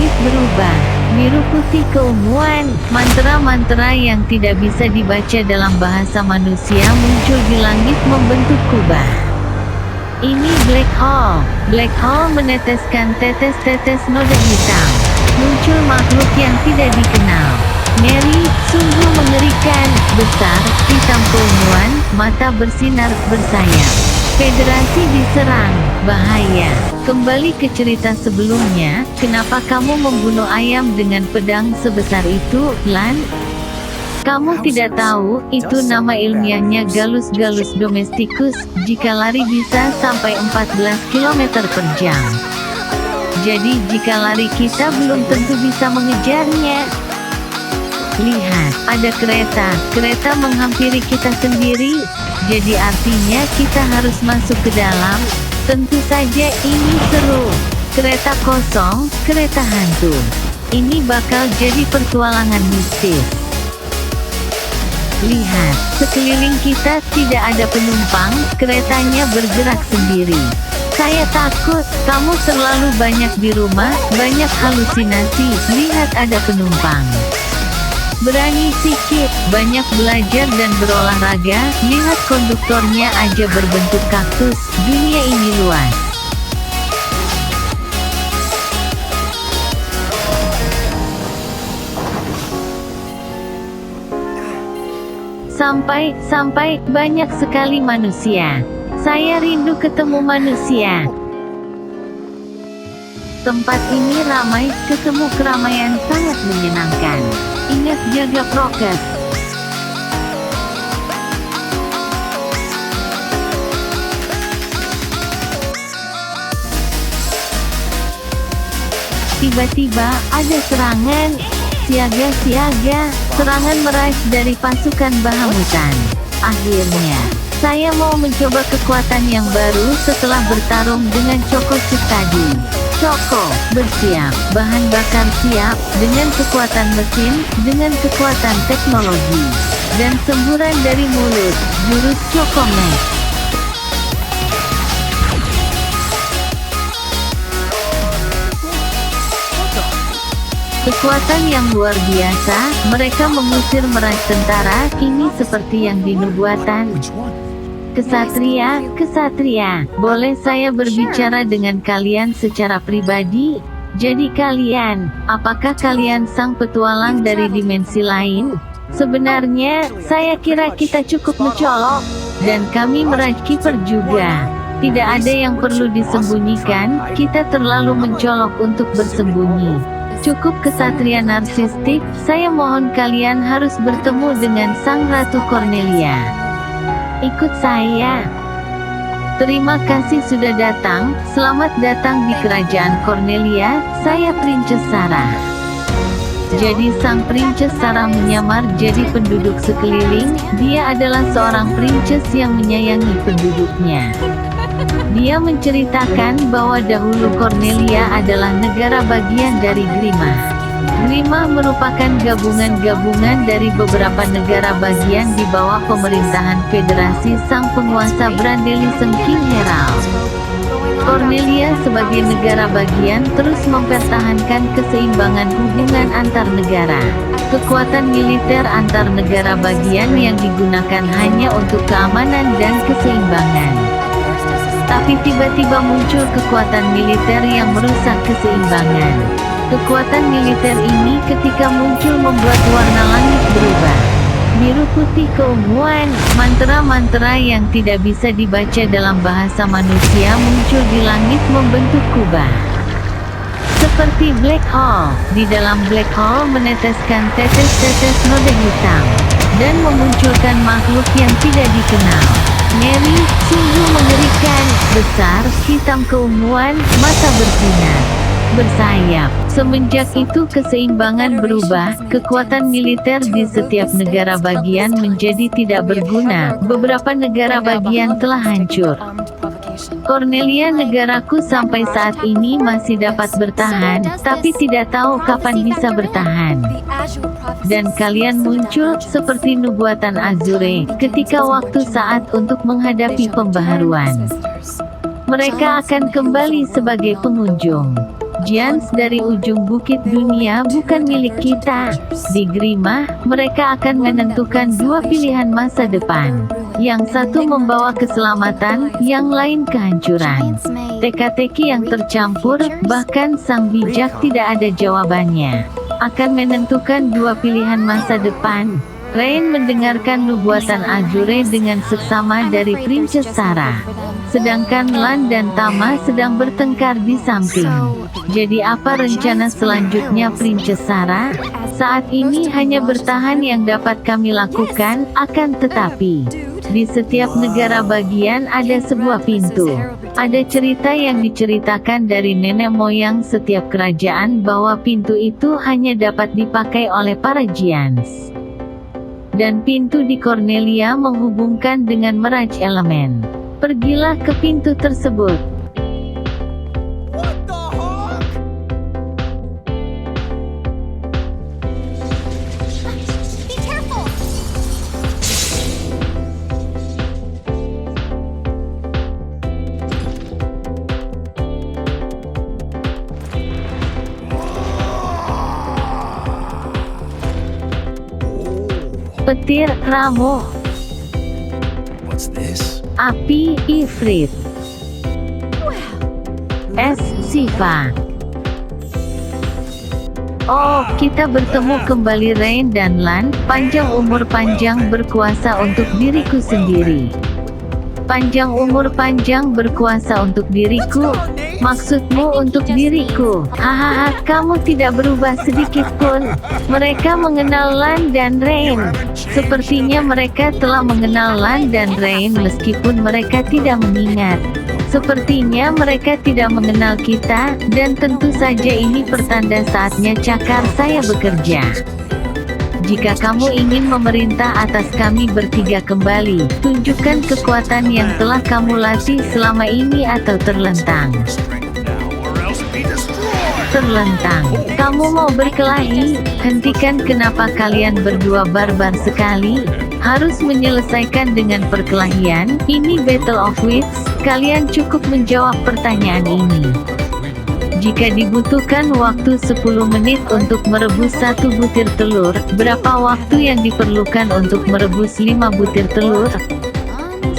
langit berubah. Biru putih keunguan. Mantra-mantra yang tidak bisa dibaca dalam bahasa manusia muncul di langit membentuk kubah. Ini black hole. Black hole meneteskan tetes-tetes noda hitam. Muncul makhluk yang tidak dikenal. Ngeri, sungguh mengerikan, besar, hitam keunguan, mata bersinar, bersayap. Federasi diserang, bahaya. Kembali ke cerita sebelumnya, kenapa kamu membunuh ayam dengan pedang sebesar itu, Lan? Kamu tidak tahu, itu nama ilmiahnya Gallus domesticus, jika lari bisa sampai 14 km per jam. Jadi jika lari kita belum tentu bisa mengejarnya. Lihat, ada kereta menghampiri kita sendiri, jadi artinya kita harus masuk ke dalam. Tentu saja ini seru. Kereta kosong, kereta hantu. Ini bakal jadi petualangan mistis. Lihat, sekeliling kita tidak ada penumpang, keretanya bergerak sendiri. Saya takut, kamu terlalu banyak di rumah, banyak halusinasi, lihat ada penumpang. Berani sikit, banyak belajar dan berolahraga, lihat konduktornya aja berbentuk kaktus, dunia ini luas. Sampai, banyak sekali manusia. Saya rindu ketemu manusia. Tempat ini ramai, ketemu keramaian sangat menyenangkan. Ingat jaga prokes. Tiba-tiba, ada serangan. Siaga-siaga, serangan meraih dari pasukan Bahamutan. Akhirnya, saya mau mencoba kekuatan yang baru setelah bertarung dengan Choco Chip tadi. Choco, bersiap, bahan bakar siap, dengan kekuatan mesin, dengan kekuatan teknologi, dan semburan dari mulut, jurus Choco Max. Kekuatan yang luar biasa, mereka mengusir merai tentara, ini seperti yang dinubuatan. Kesatria, boleh saya berbicara dengan kalian secara pribadi? Jadi kalian, apakah kalian sang petualang dari dimensi lain? Sebenarnya, saya kira kita cukup mencolok, dan kami meraih kiper juga. Tidak ada yang perlu disembunyikan, kita terlalu mencolok untuk bersembunyi. Cukup kesatria narsistik, saya mohon kalian harus bertemu dengan Sang Ratu Cornelia. Ikut saya. Terima kasih sudah datang, selamat datang di kerajaan Cornelia, saya Princess Sarah. Jadi Sang Princess Sarah menyamar jadi penduduk sekeliling, dia adalah seorang princess yang menyayangi penduduknya. Dia menceritakan bahwa dahulu Cornelia adalah negara bagian dari Grima. Grima merupakan gabungan-gabungan dari beberapa negara bagian di bawah pemerintahan federasi sang penguasa Brandelism King Herald. Cornelia sebagai negara bagian terus mempertahankan keseimbangan hubungan antar negara. Kekuatan militer antar negara bagian yang digunakan hanya untuk keamanan dan keseimbangan. Tapi tiba-tiba muncul kekuatan militer yang merusak keseimbangan. Kekuatan militer ini ketika muncul membuat warna langit berubah. Biru putih keunguan, mantra-mantra yang tidak bisa dibaca dalam bahasa manusia muncul di langit membentuk kubah. Seperti black hole, di dalam black hole meneteskan tetes-tetes noda hitam, dan memunculkan makhluk yang tidak dikenal. Ngeri, sungguh mengerikan, besar, hitam keunguan, mata bersinar, bersayap. Semenjak itu keseimbangan berubah, kekuatan militer di setiap negara bagian menjadi tidak berguna, beberapa negara bagian telah hancur. Cornelia negaraku sampai saat ini masih dapat bertahan, tapi tidak tahu kapan bisa bertahan. Dan kalian muncul, seperti nubuatan Azure, ketika waktu saat untuk menghadapi pembaharuan. Mereka akan kembali sebagai pengunjung. Giants dari ujung bukit dunia bukan milik kita. Di Grimah, mereka akan menentukan dua pilihan masa depan. Yang satu membawa keselamatan, yang lain kehancuran. Teka-teki yang tercampur, bahkan sang bijak tidak ada jawabannya, akan menentukan dua pilihan masa depan. Rain mendengarkan nubuatan Azure dengan seksama dari Princess Sarah. Sedangkan Lan dan Tama sedang bertengkar di samping. Jadi apa rencana selanjutnya Princess Sarah? Saat ini hanya bertahan yang dapat kami lakukan, akan tetapi di setiap negara bagian ada sebuah pintu. Ada cerita yang diceritakan dari nenek moyang setiap kerajaan bahwa pintu itu hanya dapat dipakai oleh para Giants. Dan pintu di Cornelia menghubungkan dengan Mirage Element. Pergilah ke pintu tersebut. Petir Ramuh. Api Ifrit. Es Siva. Oh, kita bertemu kembali Rain dan Lan. Panjang umur panjang berkuasa untuk diriku sendiri. Panjang umur panjang berkuasa untuk diriku. Maksudmu untuk diriku? Hahaha, kamu tidak berubah sedikit pun. Mereka mengenal Lan dan Rain. Sepertinya mereka telah mengenal Lan dan Rain meskipun mereka tidak mengingat. Sepertinya mereka tidak mengenal kita, dan tentu saja ini pertanda saatnya cakar saya bekerja. Jika kamu ingin memerintah atas kami bertiga kembali, tunjukkan kekuatan yang telah kamu latih selama ini atau terlentang. Terlentang. Kamu mau berkelahi? Hentikan. Kenapa kalian berdua barbar sekali? Harus menyelesaikan dengan perkelahian? Ini Battle of Wits? Kalian cukup menjawab pertanyaan ini. Jika dibutuhkan waktu 10 menit untuk merebus 1 butir telur, berapa waktu yang diperlukan untuk merebus 5 butir telur? 1,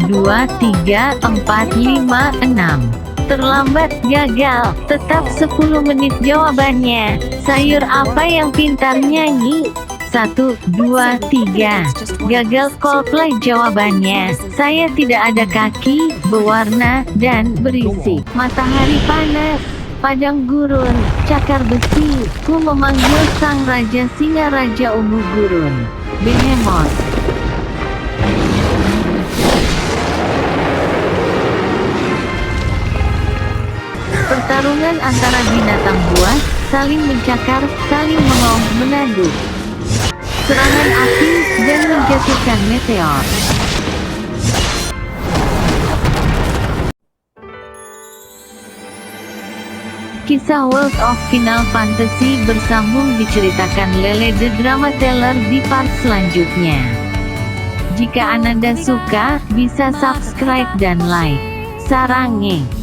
2, 3, 4, 5, 6. Terlambat, gagal. Tetap 10 menit jawabannya. Sayur apa yang pintar nyanyi? 1, 2, 3. Gagal. Coldplay jawabannya. Saya tidak ada kaki, berwarna, dan berisik. Matahari panas. Padang gurun, cakar besi. Ku memanggil sang raja singa, raja ungu gurun. Behemoth. Pertarungan antara binatang buas, saling mencakar, saling menadu. Serangan api, dan menjatuhkan meteor. Kisah World of Final Fantasy bersambung diceritakan Lele The Drama Teller di part selanjutnya. Jika Ananda suka, bisa subscribe dan like. Sarange.